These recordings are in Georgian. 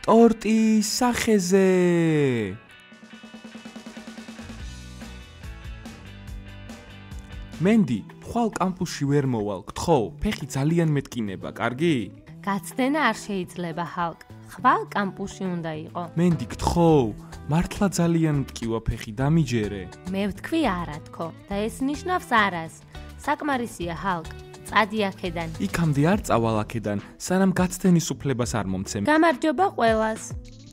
ტორტის სახეზე. მენდი, ხვალ კამპუსში ვერ მოვალ, გთხოვ, ფეხი ძალიან მეტკინება, კარგი? გაცდენა არ შეიძლება, ჰალკ. ხვალ კამპუსში უნდა იყო. მენდი, გთხოვ, მართლა ძალიან მტკივა ფეხი, დამიჯერე. მე ვთქვი არა თქო და ეს ნიშნავს არას. საკმარისია, ჰალკ. წადი აქედან. იქამდე არ წავალ აქედან, სანამ გაცდენის უფლებას არ მომცემ. გამარჯობა ყველას.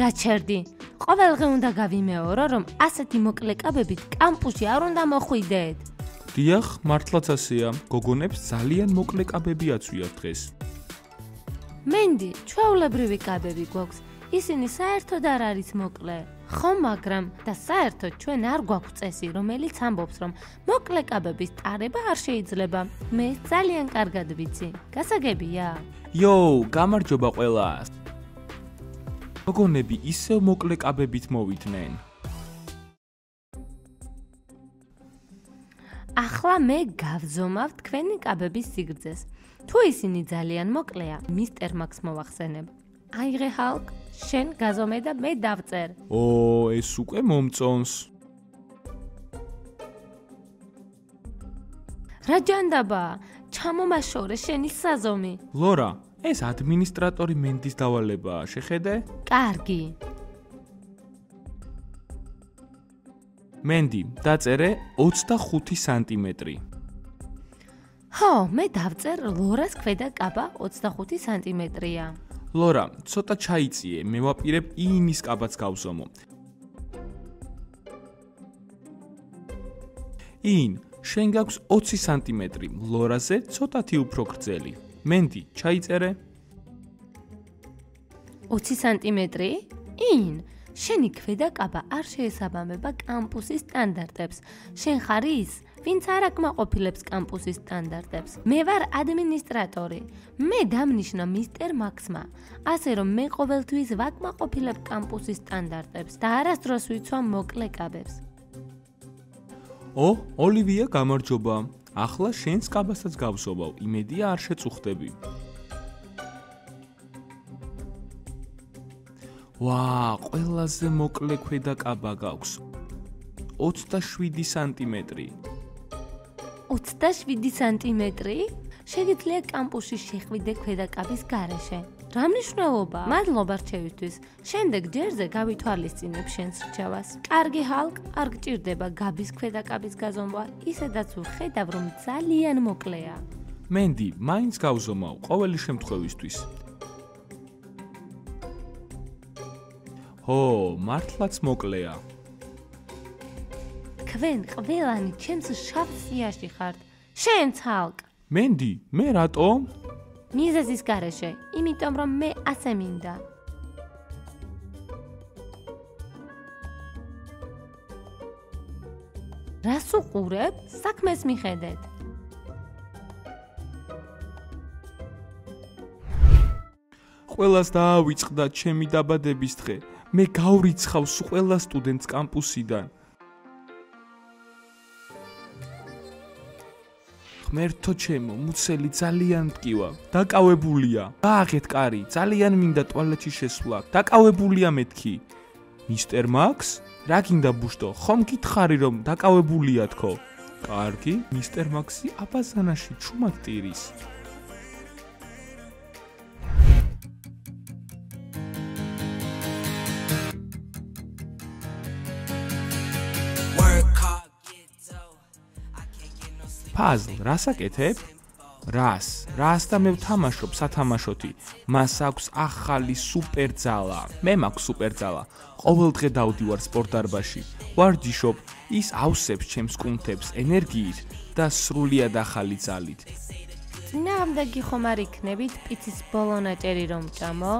გაჩერდი. ყოველდღე უნდა გავიმეორო, რომ ასეთი მოკლე კაბებით კამპუსში არ უნდა მოხვიდეთ. დიახ, მართლაც ასეა. გოგონებს ძალიან მოკლე კაბები აწვიათ დღეს. მენდი, ჩვეულებრივი კაბები გვაქვს. ისინი საერთოდ არ არის მოკლე. ხო, მაგრამ და საერთოდ ჩვენ არ გვაქვს წესი, რომელიც ამბობს, რომ მოკლე კაბების ტარება არ შეიძლება. მე ძალიან კარგად ვიცი. გასაგებია? იოუ, გამარჯობა ყველას. გოგონები ისევ მოკლე კაბებით მოვიდნენ. ახლა მე გავზომავ თქვენი კაბების სიგრძეს. თუ ისინი ძალიან მოკლეა, მისტერ მაქს მოვახსენებ. აიღე ჰალკ, შენ გაზომე და მე დავწერ. ეს უკვე მომწონს. რა ჯანდაბა? ჩამომაშორე შენი საზომი. ლორა, ეს ადმინისტრატორი მენდის დავალებაა, შეხედე? კარგი. მენდი, დაწერე 25 სანტიმეტრი. ხო, მე დავწერ ლორას ქვედა კაბა 25 სანტიმეტრია. ლორა, ცოტა ჩაიწიე, მე ვაპირებ ინის კაბაც გავზომო. ინ, შენ გაქვს 20 სანტიმეტრი, ლორაზე ცოტათი უფრო გრძელი. მენდი, ჩაიწერე. 20 სანტიმეტრი? ინ, შენი ქვედა კაბა არ შეესაბამება კამპუსის სტანდარტებს. შენ ხარ ის, ვინც არ აკმაყოფილებს კამპუსის სტანდარტებს. მე ვარ ადმინისტრატორი. მე დამნიშნა მისტერ მაქსმა. ასე რომ მე ყოველთვის ვაკმაყოფილებ კამპუსის სტანდარტებს და არასდროს ვიცვამ მოკლე კაბებს. ოლივია, გამარჯობა. ახლა შენს კაბასაც გავზომავ, იმედია არ შეწუხდები. ყველაზე მოკლე ქვედა კაბა გაქვს. 27 სანტიმეტრი. 27 სანტიმეტრი? შეგიძლია კამპუსში შეხვიდე ქვედა კაბის გარეშე. რა მნიშვნელობა? მადლობა რჩევისთვის. შემდეგ ჯერზე გავითვალისწინებ შენს რჩევას. კარგი ჰალკ, არ გჭირდება გაბის ქვედა კაბის გაზომვა, ისედაც ვხედავ, რომ ძალიან მოკლეა. მენდი, მაინც გავზომავ, ყოველი შემთხვევისთვის. მართლაც მოკლეა. თქვენ ყველანი ჩემს შავ სიაში ხართ. შენც ჰალკ. მენდი, მე რატომ? მიზეზის გარეშე, იმიტომ რომ მე ასე მინდა. რას უყურებ? საქმეს მიხედეთ. ყველას დაავიწყდა ჩემი დაბადების დღე. მე გავრიცხავს ყველა სტუდენტს კამპუსიდან. ღმერთო ჩემო, მუცელი ძალიან მტკივა. დაკავებულია. გააღეთ კარი, ძალიან მინდა ტუალეტში შესვლა. დაკავებულია მეთქი. მისტერ მაქს? რა გინდა ბუშტო? ხომ გითხარი რომ დაკავებულია თქო? კარგი, მისტერ მაქსი აბაზანაში ჩუმად ტირის. ფაზლ, რას აკეთებ? რას და მე ვთამაშობ სათამაშოთი. მას აქვს ახალი სუპერძალა. მე მაქვს სუპერძალა. ყოველდღე დავდივარ სპორტდარბაზში. ვარჯიშობ, ის ავსებს ჩემს კუნთებს ენერგიით და სრულიად ახალი ძალით. წინააღმდეგი ხომ არ იქნებით პიცის ბოლო ნაჭერი რომ ჭამო?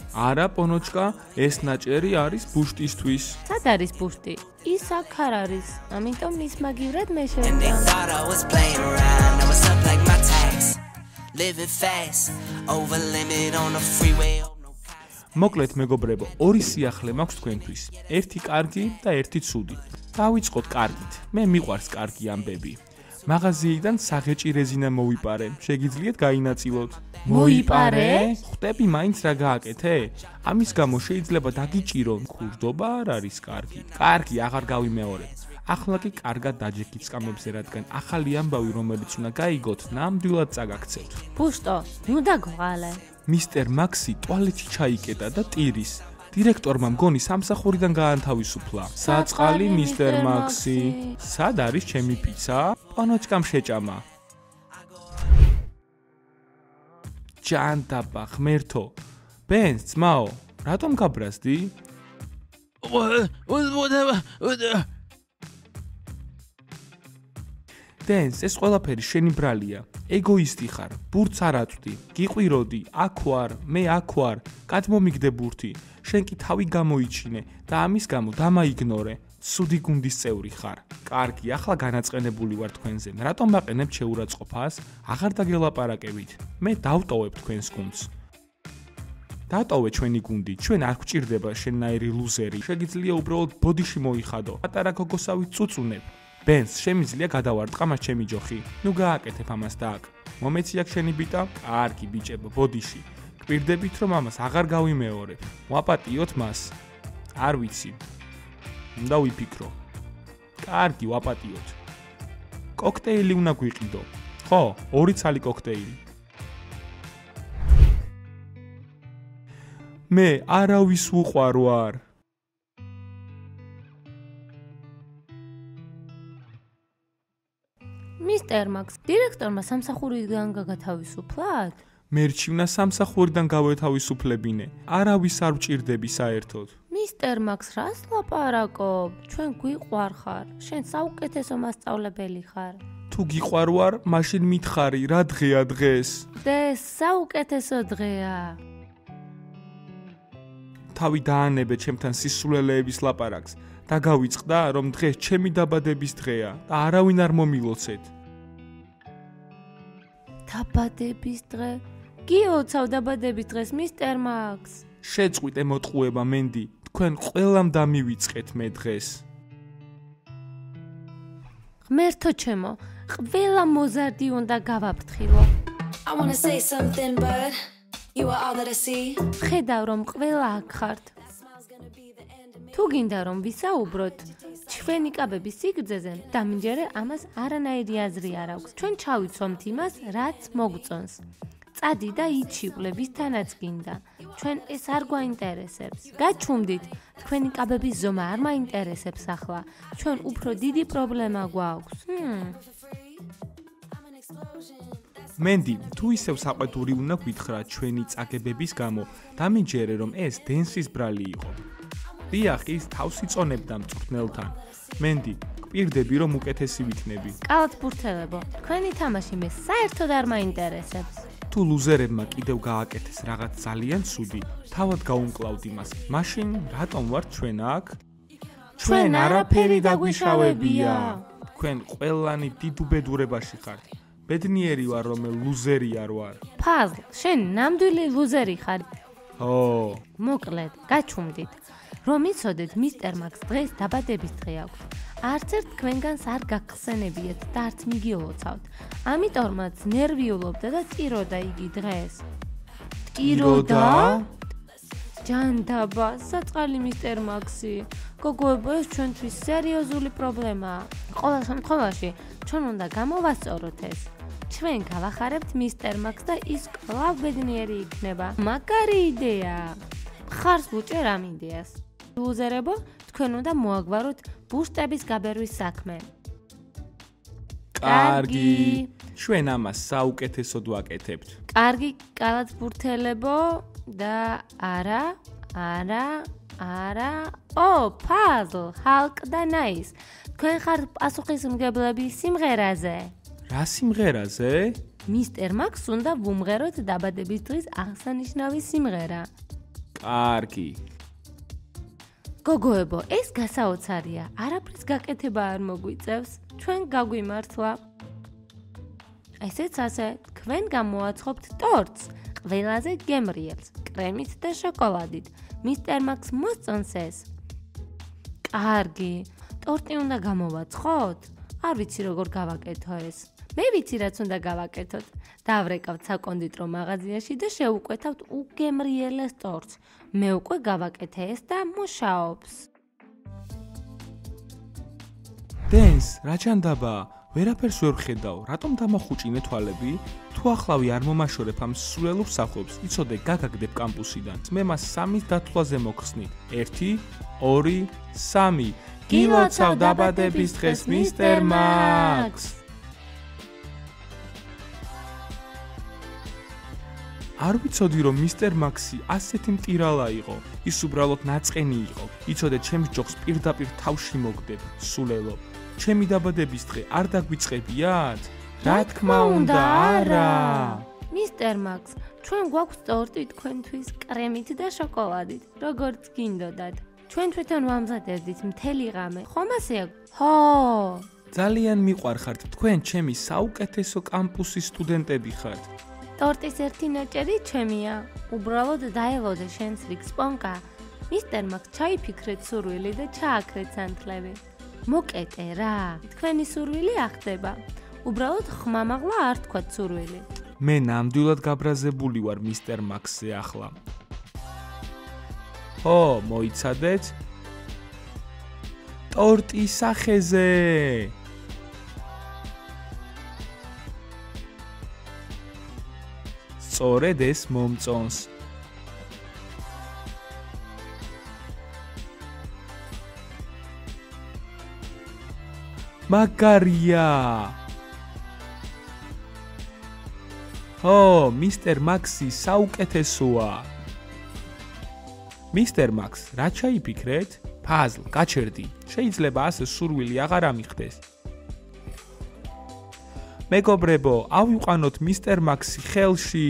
არა, პონოჩკა, ეს ნაჭერი არის ბუშტისთვის. სად არის ბუშტი? ის აქ არ არის. ამიტომ ის მაგივრად მე შევწამ. მოკლედ მეგობრებო, ორი სიახლე მაქვს თქვენთვის. ერთი კარგი და ერთი ცუდი. დავიწყოთ კარგით. მე მიყვარს კარგი ამბები. მაღაზიიდან საღეჭი რეზინა მოვიპარე. შეგიძლიათ გაინაწილოთ. მოიპარე? ხვდები მაინც რა გააკეთე? ამის გამო შეიძლება დაგიჭირონ. ქურდობა არ არის კარგი. კარგი, აღარ გავიმეორებ. ახლა კი კარგად დაჯექით სკამებზე, რადგან ახალი ამბავი, რომელიც უნდა გაიგოთ, ნამდვილად წაგაქცევთ. ბუშტო, ნუ დაგვალე. მისტერ მაქსი ტუალეტში ჩაიკეტა და ტირის. დირექტორმა მგონი სამსახურიდან გაანთავისუფლა. საწყალი მისტერ მაქსი. სად არის ჩემი პიცა? პანოჩკამ შეჭამა. ჯანდაბა, ღმერთო. ბენს, ძმაო, რატომ გაბრაზდი? დენს, ეს ყველაფერი შენი ბრალია. ეგოისტი ხარ, ბურთს არ აწვდი, გიყვიროდი, აქ ვარ, მე აქ ვარ, გადმომიგდე ბურთი. შენ კი თავი გამოიჩინე და ამის გამო დამაიგნორე. ცუდი გუნდის წევრი ხარ. კარგი, ახლა განაწყენებული ვარ თქვენზე. რატომ მაყენებ შეურაცხყოფას? აღარ დაგელაპარაკებით. მე დავტოვებ თქვენს გუნდს. დატოვე ჩვენი გუნდი. ჩვენ არ გვჭირდება შენნაირი ლუზერი. შეგიძლია უბრალოდ ბოდიში მოიხადო. პატარა გოგოსავი წუწუნებ. ბენს, შემიძლია გადავარტყა მას ჩემი ჯოხი. ნუ გააკეთებ ამას და აქ. მომეცი აქ შენი ბიტა? კარგი, ბიჭებო, ბოდიში. გვირდებით, რომ ამას აღარ გავიმეორებ. ვაპატიოთ მას. არ ვიცი. უნდა ვიფიქრო. კარგი, ვაპატიოთ. კოქტეილი უნდა გვიყიდო. ხო, 2 ცალი კოქტეილი. მე არავის უყვარ ვარ. მისტერ მაქს, დირექტორმა სამსახურიდან გაგათავისუფლად? მერჩივნა სამსახურიდან გავეთავისუფლებინე. არავის არ ვჭირდები საერთოდ. მისტერ მაქს, რას ლაპარაკობ? ჩვენ გვიყვარხარ. შენ საუკეთესო მასწავლებელი ხარ. თუ გიყვარ ვარ, მაშინ მითხარი, რა დღეა დღეს? დღეს საუკეთესო დღეა. თავი დაანებე ჩემთან სისულელეების ლაპარაკს და გავიწყდა, რომ დღეს ჩემი დაბადების დღეა და არავინ არ მომილოცეთ. დაბადების დღე? გიოცავ დაბადების დღეს, მისტერ მაქს. შეწყვიტე მოტყუება, მენდი. თქვენ ყველამ დამივიწყეთ მე დღეს. ღმერთო ჩემო, ყველა მოზარდი უნდა გავაფრთხილო. I wanna say something but you are all that I see. ხედავ რომ ყველა აქ ხართ. თუ გინდა რომ ვისაუბროთ ჩვენი კაბების სიგრძეზე, დამინჯერე ამას არანაირი აზრი არ აქვს. ჩვენ ჩავიცვამთ იმას, რაც მოგწონს. წადი და იჩივლე ვისთანაც გინდა. ჩვენ ეს არ გვაინტერესებს. გაჩუმდით, თქვენი კაბების ზომა არ მაინტერესებს ახლა. ჩვენ უფრო დიდი პრობლემა გვაქვს. მენდი, თუ ისევ საყვედური უნდა გვითხრათ ჩვენი წაგებების გამო, დამინჯერე რომ ეს დენსის ბრალი იყო. დიახ, ის თავს იწონებდა მწვრთნელთან. მენდი, გვპირდები რომ უკეთესი ვიქნები. კალათბურთელებო, თქვენი თამაში მე საერთოდ არ მაინტერესებს. თუ ლუზერებმა კიდევ გააკეთეს რაღაც ძალიან ცუდი, თავად გაუმკლავთ იმას. მაშინ რატომ ვართ ჩვენ აქ? ჩვენ არაფერი დაგვიშავებია. თქვენ ყველანი დიდ უბედურებაში ხართ. ბედნიერი ვარ, რომ ლუზერი არ ვარ. ფაზლ, შენ ნამდვილი ლუზერი ხარ. ო, მოკლედ, გაჩუმდით. რომ იცოდეთ, მისტერ მაქს დღეს დაბადების დღე აქვს. არც ერთ თქვენგანს არ გახსენებიათ და არც მიგილოცავთ. ამიტომაც ნერვიულობდა და ტიროდა იგი დღეს. ტიროდა? ჯანდაბა, საწყალი მისტერ მაქსი. გოგოებო, ეს ჩვენთვის სერიოზული პრობლემაა. ყოველ შემთხვევაში, ჩვენ უნდა გამოვასწოროთ ეს. ჩვენ გავახარებთ მისტერ მაქს და ის კვლავ ბედნიერი იქნება. მაგარი იდეა. ხარს ვუჭერ ამ იდეას. ლუზერებო, თქვენ უნდა მოაგვაროთ ბუშტების გაბერვის საქმე. კარგი. ჩვენ ამას საუკეთესოდ ვაკეთებთ. კარგი, კალათბურთელებო და არა. ო, ფაზლ, ჰალკ და ნაის. თქვენ ხართ პასუხისმგებლები სიმღერაზე. რა სიმღერაზე? მისტერ მაქს უნდა ვუმღეროთ დაბადების დღის აღსანიშნავი სიმღერა. კარგი. გოგოებო, ეს გასაოცარია. არაფრის გაკეთება არ მოგვიწევს. ჩვენ გაგვიმართლა. ესეც ასე, თქვენ გამოაცხობთ ტორტს, ყველაზე გემრიელს, კრემით და შოკოლადით. მისტერ მაქს მოსწონს ეს. კარგი, ტორტი უნდა გამოვაცხოთ? არ ვიცი როგორ გავაკეთო ეს. მე ვიცი რაც უნდა გავაკეთოთ. დავრეკავთ საკონდიტრო მაღაზიაში და შევუკვეთავთ უგემრიელეს ტორტს. მე უკვე გავაკეთე ეს და მუშაობს. დენს, რა ჩანდაბა? ვერაფერს ვერ ხედავ. რატომ დამახუჭინე თვალები? თუ ახლავი არ მომაშორებ ამ სულელურ სახლობს, იცოდე გაგაგდებ კამპუსიდან. მე მას 3-ის დათვლაზე მოხსნით. 1, 2, 3. გილოცავ დაბადების დღეს მისტერ მაქს. არ ვიცოდი რომ მისტერ მაქსი ასეთი მტირალა იყო. ის უბრალოდ ნაწყენი იყო. იცოდე ჩემს ჯოხს პირდაპირ თავში მოგდებ, სულელო. ჩემი დაბადების დღე არ დაგვიწყებიათ? რა თქმა უნდა, არა. მისტერ მაქს, ჩვენ გვაქვს ტორტი თქვენთვის კრემით და შოკოლადით, როგორც გინდოდათ. ჩვენ თვითონ ვამზადებდით მთელი ღამე. ხომ ასე აქვს? ხო. ძალიან მიყვარხართ თქვენ ჩემი საუკეთესო კამპუსის სტუდენტები ხართ. ტორტის ერთი ნაჭერი ჩემია. უბრალოდ დაელოდე შენს რიგს პონკა. მისტერ მაქს ჩაიფიქრეთ სურვილი და ჩააქრეთ სანთლები. მოკეტე რა. თქვენი სურვილი ახდება. უბრალოდ ხმამაღლა არ თქვათ სურვილი. მე ნამდვილად გაბრაზებული ვარ მისტერ მაქსზე ახლა. ო, მოიცადეთ? ტორტის სახეზე. სწორედ ეს მომწონს. მაგარია. ო, მისტერ მაქსი საუკეთესოა. მისტერ მაქს, რა ჩაიფიქრეთ? ფაზლ, გაჩერდი. შეიძლება ასე სურვილი აღარ ამიხდეს. მეგობრებო, ავიყვანოთ მისტერ მაქსი ხელში.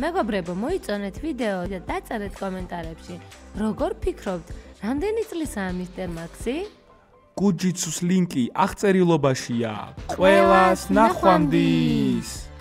მეგობრებო, მოიწონეთ ვიდეო და დაწერეთ კომენტარებში, როგორ ფიქრობთ, რამდენი წლისაა მისტერ მაქსი? გუჯიცუს ლინკი აღწერილობაშია. ყველას ნახვამდის.